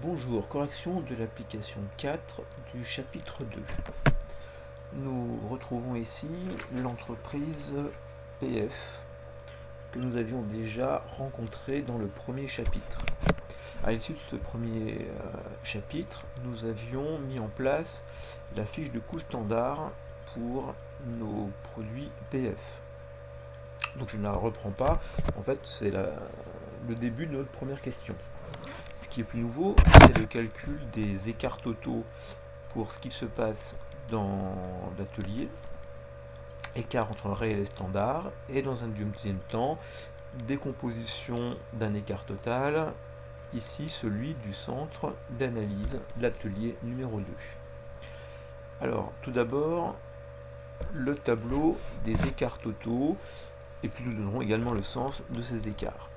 Bonjour, correction de l'application 4 du chapitre 2. Nous retrouvons ici l'entreprise PF que nous avions déjà rencontrée dans le premier chapitre. À l'issue de ce premier chapitre, nous avions mis en place la fiche de coût standard pour nos produits PF. Donc je ne la reprends pas, en fait c'est le début de notre première question. Ce qui est plus nouveau, c'est le calcul des écarts totaux pour ce qui se passe dans l'atelier, écart entre réel et standard, et dans un deuxième temps, décomposition d'un écart total, ici celui du centre d'analyse de l'atelier numéro 2. Alors, tout d'abord, le tableau des écarts totaux, et puis nous donnerons également le sens de ces écarts.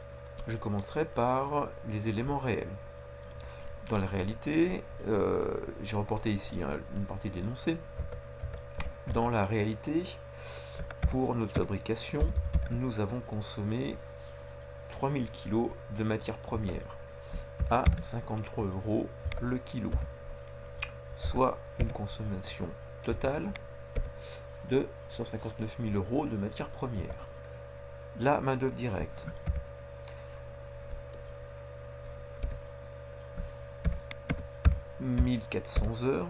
Je commencerai par les éléments réels. Dans la réalité, j'ai reporté ici une partie de l'énoncé. Dans la réalité, pour notre fabrication, nous avons consommé 3000 kg de matières premières à 53 € le kilo, soit une consommation totale de 159 000 € de matières premières. La main-d'œuvre directe, « 1400 heures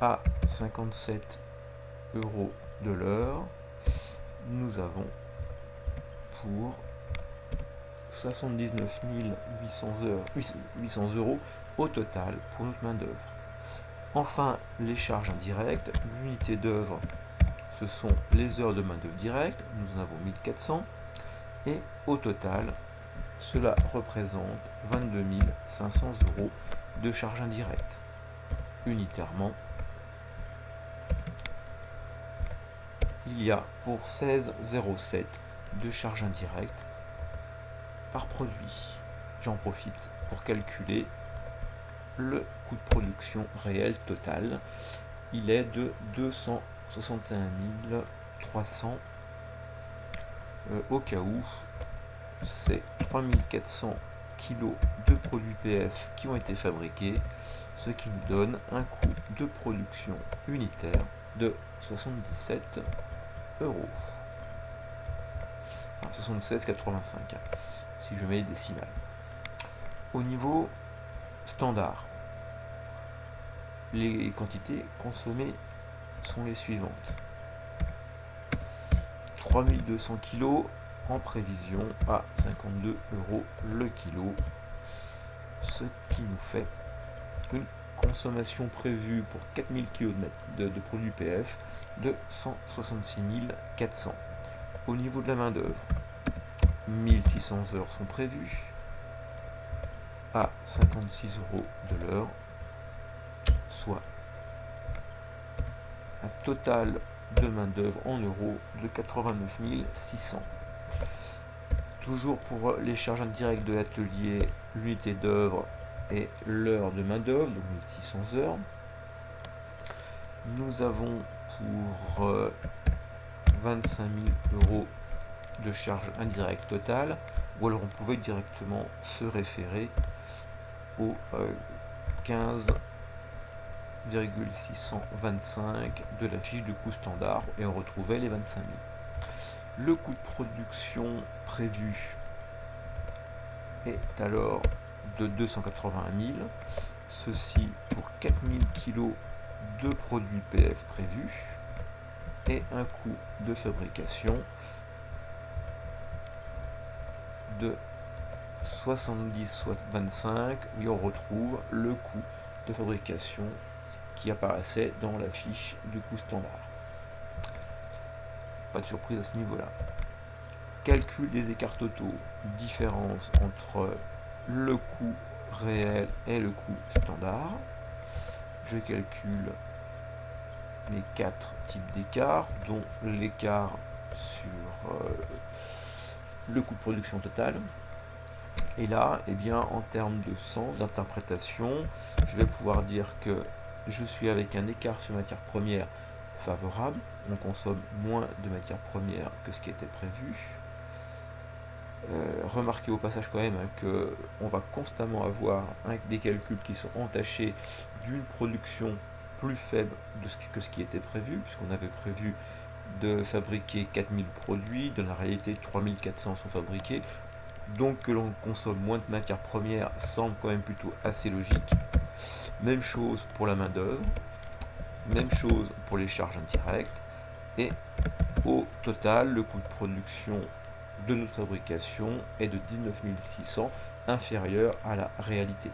à 57 € de l'heure. Nous avons pour 79 800 € au total pour notre main d'œuvre. Enfin, les charges indirectes, l'unité d'œuvre, ce sont les heures de main d'œuvre directe, nous en avons 1400, et au total, cela représente 22 500 € de charges indirectes. Unitairement, il y a pour 16,07 de charges indirectes par produit. J'en profite pour calculer le coût de production réel total. Il est de 261 300 au cas où c'est 3400 kg de produits PF qui ont été fabriqués, ce qui nous donne un coût de production unitaire de 77 €. Enfin, 76,85 si je mets les décimales. Au niveau standard, les quantités consommées sont les suivantes. 3200 kg en prévision à 52 € le kilo, ce qui nous fait une consommation prévue pour 4000 kg de produits PF de 166 400. Au niveau de la main d'œuvre, 1600 heures sont prévues à 56 € de l'heure, soit un total de main d'œuvre en euros de 89 600. Toujours pour les charges indirectes de l'atelier, l'unité d'œuvre et l'heure de main d'œuvre, donc 1600 heures. Nous avons pour 25 000 € de charges indirectes totales, ou alors on pouvait directement se référer au 15,625 de la fiche de coût standard et on retrouvait les 25 000. Le coût de production prévu est alors de 281 000, ceci pour 4000 kg de produits PF prévus et un coût de fabrication de 70,25 et on retrouve le coût de fabrication qui apparaissait dans la fiche du coût standard. Pas de surprise à ce niveau-là. Calcul des écarts totaux, différence entre le coût réel et le coût standard. Je calcule les 4 types d'écarts, dont l'écart sur le coût de production total. Et là, eh bien, en termes de sens, d'interprétation, je vais pouvoir dire que je suis avec un écart sur matière première favorable. On consomme moins de matière première que ce qui était prévu. Remarquez au passage quand même que on va constamment avoir des calculs qui sont entachés d'une production plus faible que ce qui était prévu, puisqu'on avait prévu de fabriquer 4000 produits, dans la réalité 3400 sont fabriqués, donc que l'on consomme moins de matières premières semble quand même plutôt assez logique. Même chose pour la main d'œuvre, même chose pour les charges indirectes, et au total le coût de production de notre fabrication est de 19 600, inférieur à la réalité.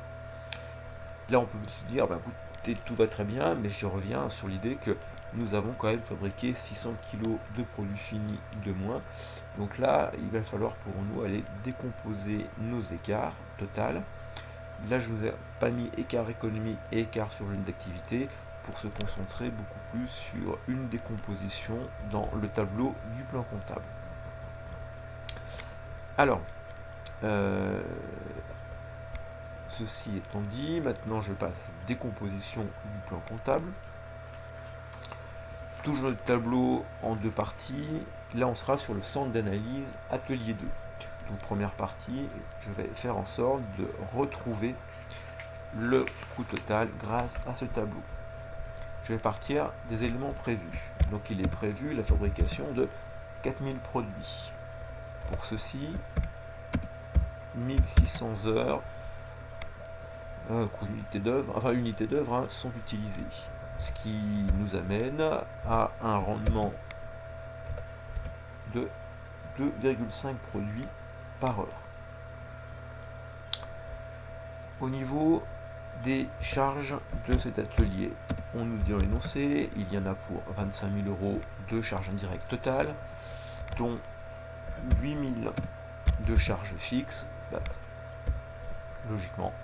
Là on peut se dire, bah, écoutez, tout va très bien, mais je reviens sur l'idée que nous avons quand même fabriqué 600 kg de produits finis de moins. Donc là, il va falloir pour nous aller décomposer nos écarts total. Là, je vous ai pas mis écart économique et écart sur volume d'activité pour se concentrer beaucoup plus sur une décomposition dans le tableau du plan comptable. Alors, ceci étant dit, maintenant je passe à cette décomposition du plan comptable. Toujours le tableau en deux parties. Là, on sera sur le centre d'analyse atelier 2. Donc, première partie, je vais faire en sorte de retrouver le coût total grâce à ce tableau. Je vais partir des éléments prévus. Donc, il est prévu la fabrication de 4000 produits. Pour ceci, 1600 heures unités d'œuvre sont utilisées. Ce qui nous amène à un rendement de 2,5 produits par heure. Au niveau des charges de cet atelier, on nous dit dans l'énoncé, il y en a pour 25 000 € de charges indirectes totales, dont 8 000 de charges fixes. Logiquement,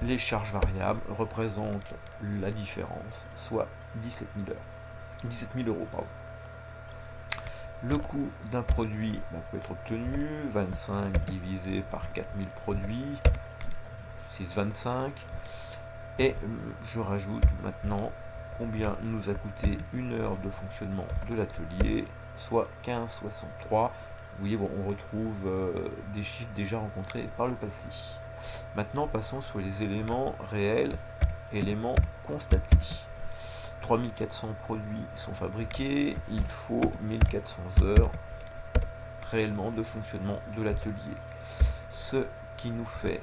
les charges variables représentent la différence, soit 17 000 €. Le coût d'un produit peut être obtenu, 25 divisé par 4000 produits, 6,25. Et je rajoute maintenant combien nous a coûté une heure de fonctionnement de l'atelier, soit 15,63. Vous voyez, bon, on retrouve des chiffres déjà rencontrés par le passé. Maintenant, passons sur les éléments réels, éléments constatés. 3400 produits sont fabriqués, il faut 1400 heures réellement de fonctionnement de l'atelier. Ce qui nous fait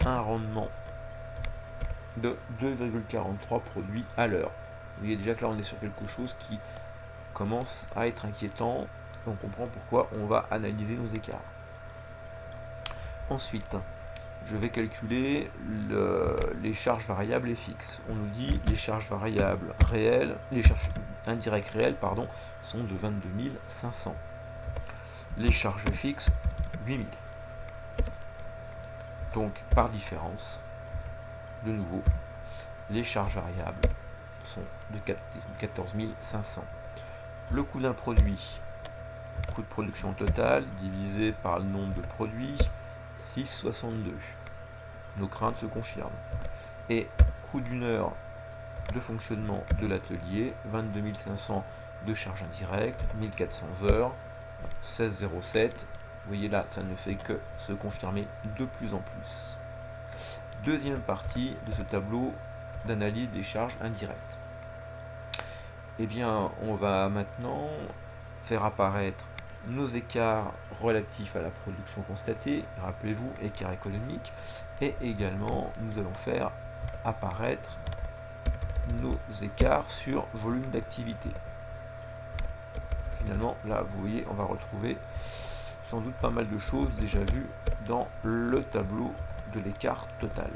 un rendement de 2,43 produits à l'heure. Vous voyez déjà que là on est sur quelque chose qui commence à être inquiétant. On comprend pourquoi on va analyser nos écarts. Ensuite, je vais calculer les charges variables et fixes. On nous dit les charges variables réelles, les charges indirectes réelles, sont de 22 500. Les charges fixes, 8000. Donc, par différence, de nouveau, les charges variables sont de 14 500. Le coût d'un produit, coût de production total, divisé par le nombre de produits, 6,62. Nos craintes se confirment. Et coût d'une heure de fonctionnement de l'atelier, 22 500 de charges indirectes, 1400 heures, 16,07. Vous voyez là, ça ne fait que se confirmer de plus en plus. Deuxième partie de ce tableau d'analyse des charges indirectes. Eh bien, on va maintenant faire apparaître nos écarts relatifs à la production constatée, rappelez-vous, écart économique, et également nous allons faire apparaître nos écarts sur volume d'activité. Finalement, là, vous voyez, on va retrouver sans doute pas mal de choses déjà vues dans le tableau de l'écart total.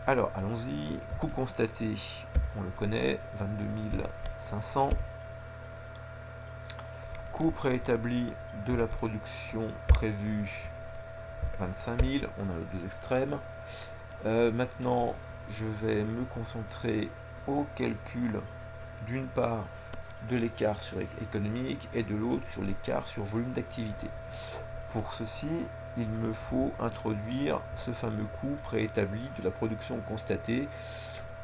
Alors, allons-y. Coût constaté, on le connaît, 22 500. Coût préétabli de la production prévue, 25 000. On a les deux extrêmes. Maintenant, je vais me concentrer au calcul d'une part de l'écart sur économique et de l'autre sur l'écart sur volume d'activité. Pour ceci, il me faut introduire ce fameux coût préétabli de la production constatée.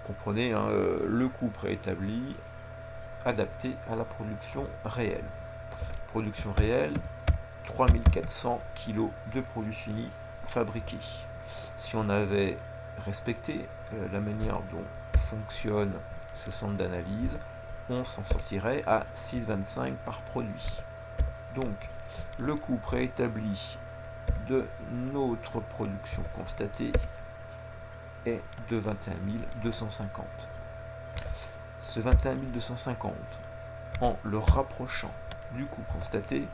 Comprenez, le coût préétabli adapté à la production réelle. production réelle, 3400 kg de produits finis fabriqués. Si on avait respecté la manière dont fonctionne ce centre d'analyse, on s'en sortirait à 6,25 par produit. Donc, le coût préétabli de notre production constatée est de 21 250. Ce 21 250, en le rapprochant du coût constaté,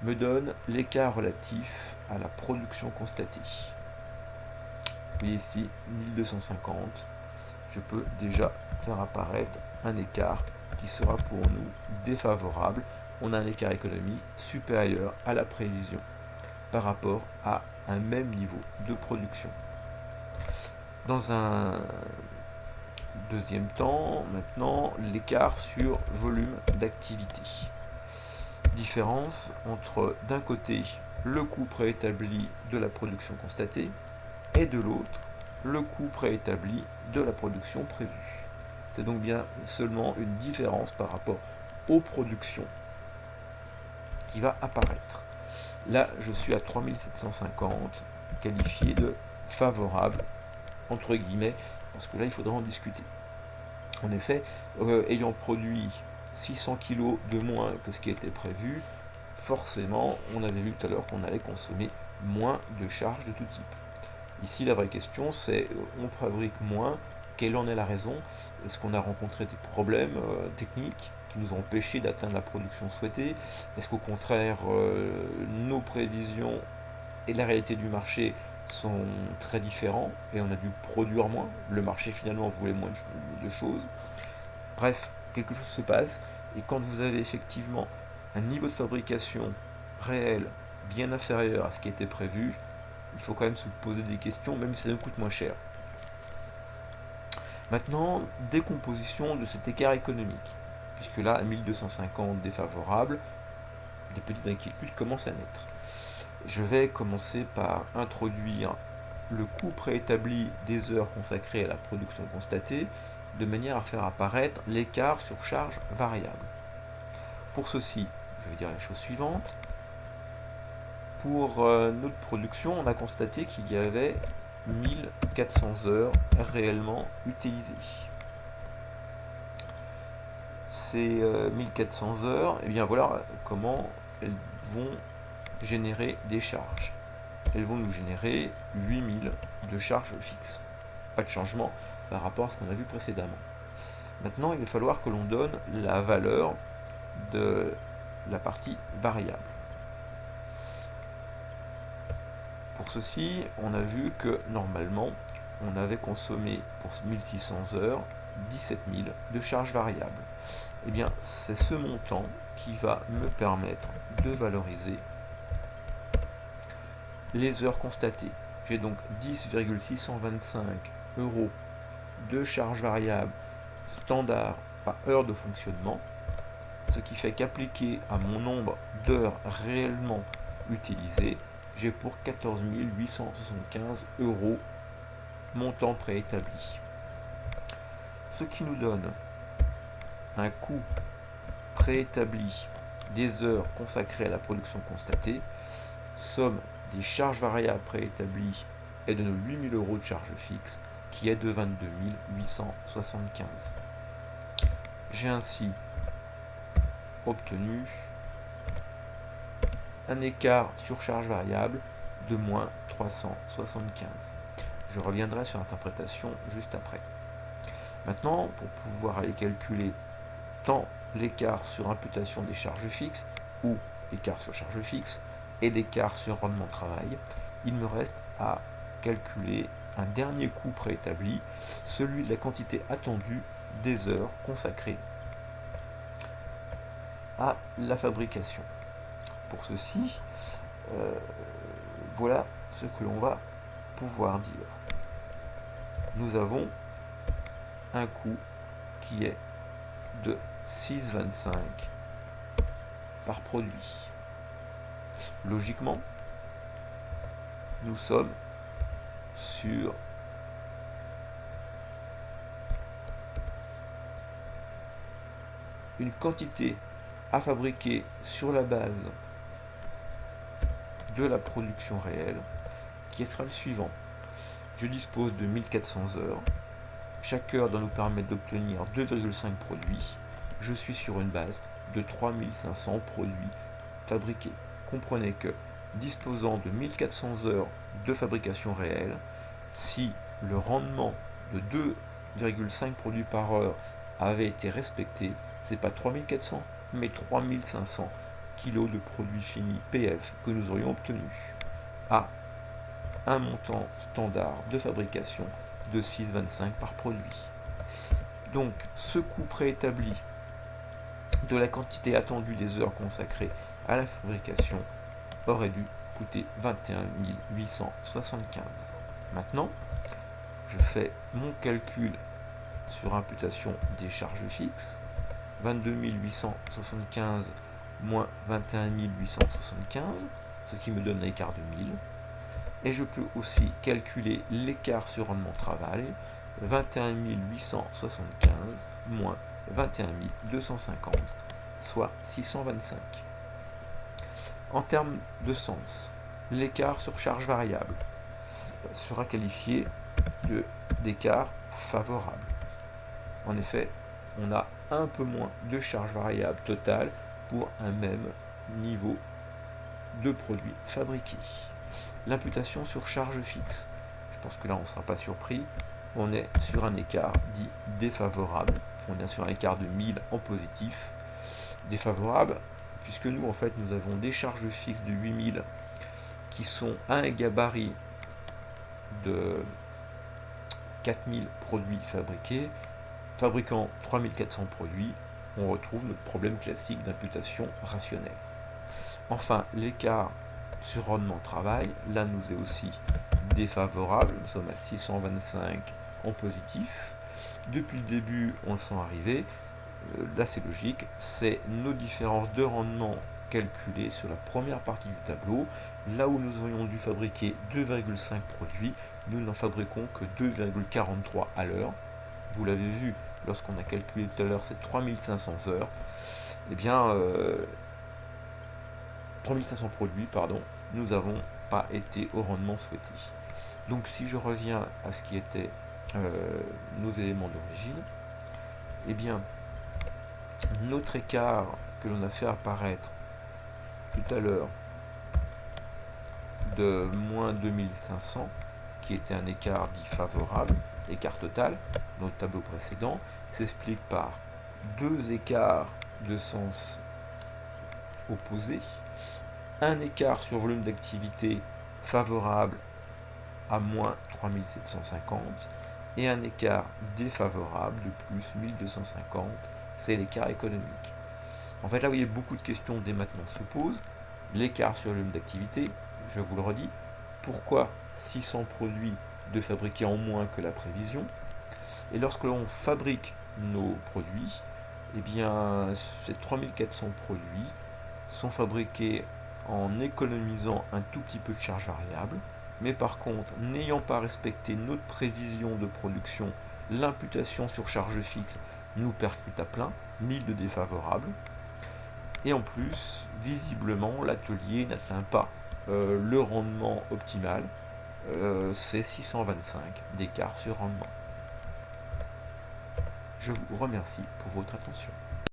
me donne l'écart relatif à la production constatée. Vous voyez ici, 1250, je peux déjà faire apparaître un écart qui sera pour nous défavorable. On a un écart économique supérieur à la prévision par rapport à un même niveau de production. Dans un deuxième temps, maintenant, l'écart sur volume d'activité. Différence entre, d'un côté, le coût préétabli de la production constatée et de l'autre, le coût préétabli de la production prévue. C'est donc bien seulement une différence par rapport aux productions qui va apparaître. Là, je suis à 3750, qualifié de favorable, entre guillemets, parce que là, il faudra en discuter. En effet, ayant produit 600 kg de moins que ce qui était prévu, forcément, on avait vu tout à l'heure qu'on allait consommer moins de charges de tout type. Ici, la vraie question, c'est on fabrique moins, quelle en est la raison? Est-ce qu'on a rencontré des problèmes techniques qui nous ont empêché d'atteindre la production souhaitée? Est-ce qu'au contraire, nos prévisions et la réalité du marché sont très différents et on a dû produire moins? Le marché finalement voulait moins de choses. Bref, quelque chose se passe et quand vous avez effectivement un niveau de fabrication réel bien inférieur à ce qui était prévu, il faut quand même se poser des questions, même si ça nous coûte moins cher. Maintenant, décomposition de cet écart économique, puisque là, à 1250 défavorable, des petites inquiétudes commencent à naître. Je vais commencer par introduire le coût préétabli des heures consacrées à la production constatée, de manière à faire apparaître l'écart sur charge variable. Pour ceci, je vais dire la chose suivante. Pour notre production, on a constaté qu'il y avait 1400 heures réellement utilisées. Ces 1400 heures, et bien voilà comment elles vont générer des charges. Elles vont nous générer 8000 de charges fixes. Pas de changement par rapport à ce qu'on a vu précédemment. Maintenant, il va falloir que l'on donne la valeur de la partie variable. Pour ceci, on a vu que normalement, on avait consommé pour 1600 heures 17 000 de charges variables. Eh bien, c'est ce montant qui va me permettre de valoriser les heures constatées. J'ai donc 10,625 € de charges variables standard par heure de fonctionnement, ce qui fait qu'appliqué à mon nombre d'heures réellement utilisées, j'ai pour 14 875 € montant préétabli. Ce qui nous donne un coût préétabli des heures consacrées à la production constatée, somme des charges variables préétablies et de nos 8000 € de charges fixes, qui est de 22 875. J'ai ainsi obtenu un écart sur charge variable de moins 375. Je reviendrai sur l'interprétation juste après. Maintenant, pour pouvoir aller calculer tant l'écart sur imputation des charges fixes ou l'écart sur charge fixe et l'écart sur rendement de travail, il me reste à calculer un dernier coût préétabli, celui de la quantité attendue des heures consacrées à la fabrication. Pour ceci, voilà ce que l'on va pouvoir dire. Nous avons un coût qui est de 6,25 par produit. Logiquement, nous sommes sur une quantité à fabriquer sur la base de la production réelle, qui sera le suivant. Je dispose de 1400 heures. Chaque heure doit nous permettre d'obtenir 2,5 produits. Je suis sur une base de 3500 produits fabriqués. Comprenez que, disposant de 1400 heures de fabrication réelle, si le rendement de 2,5 produits par heure avait été respecté, c'est pas 3400, mais 3500 kg de produits finis PF que nous aurions obtenus à un montant standard de fabrication de 6,25 par produit. Donc ce coût préétabli de la quantité attendue des heures consacrées à la fabrication aurait dû coûter 21 875. Maintenant, je fais mon calcul sur imputation des charges fixes. 22 875 moins 21 875, ce qui me donne l'écart de 1000. Et je peux aussi calculer l'écart sur rendement travail, 21 875 moins 21 250, soit 625. En termes de sens, l'écart sur charge variable sera qualifié d'écart favorable. En effet, on a un peu moins de charge variable totale pour un même niveau de produits fabriqués. L'imputation sur charge fixe, je pense que là on ne sera pas surpris, on est sur un écart dit défavorable, on est sur un écart de 1000 en positif, défavorable, puisque nous en fait nous avons des charges fixes de 8000 qui sont à un gabarit de 4000 produits fabriqués, fabriquant 3400 produits, on retrouve notre problème classique d'imputation rationnelle. Enfin, l'écart sur rendement travail, là nous est aussi défavorable, nous sommes à 625 en positif. Depuis le début, on le sent arriver, là c'est logique, c'est nos différences de rendement calculées sur la première partie du tableau. Là où nous aurions dû fabriquer 2,5 produits, nous n'en fabriquons que 2,43 à l'heure. Vous l'avez vu lorsqu'on a calculé tout à l'heure ces 3500 heures. Eh bien, 3500 produits, pardon, nous n'avons pas été au rendement souhaité. Donc si je reviens à ce qui était nos éléments d'origine, eh bien, notre écart que l'on a fait apparaître tout à l'heure de moins 2500, qui était un écart dit favorable, écart total, dans le tableau précédent, s'explique par deux écarts de sens opposés, un écart sur volume d'activité favorable à moins 3750 et un écart défavorable de plus 1250, c'est l'écart économique. En fait, là, vous voyez, beaucoup de questions dès maintenant se posent. L'écart sur le volume d'activité, je vous le redis, pourquoi 600 produits de fabriquer en moins que la prévision? Et lorsque l'on fabrique nos produits, eh bien, ces 3400 produits sont fabriqués en économisant un tout petit peu de charge variable, mais par contre, n'ayant pas respecté notre prévision de production, l'imputation sur charge fixe nous percute à plein, 1000 de défavorables, et en plus, visiblement, l'atelier n'atteint pas le rendement optimal, c'est 625 d'écart sur rendement. Je vous remercie pour votre attention.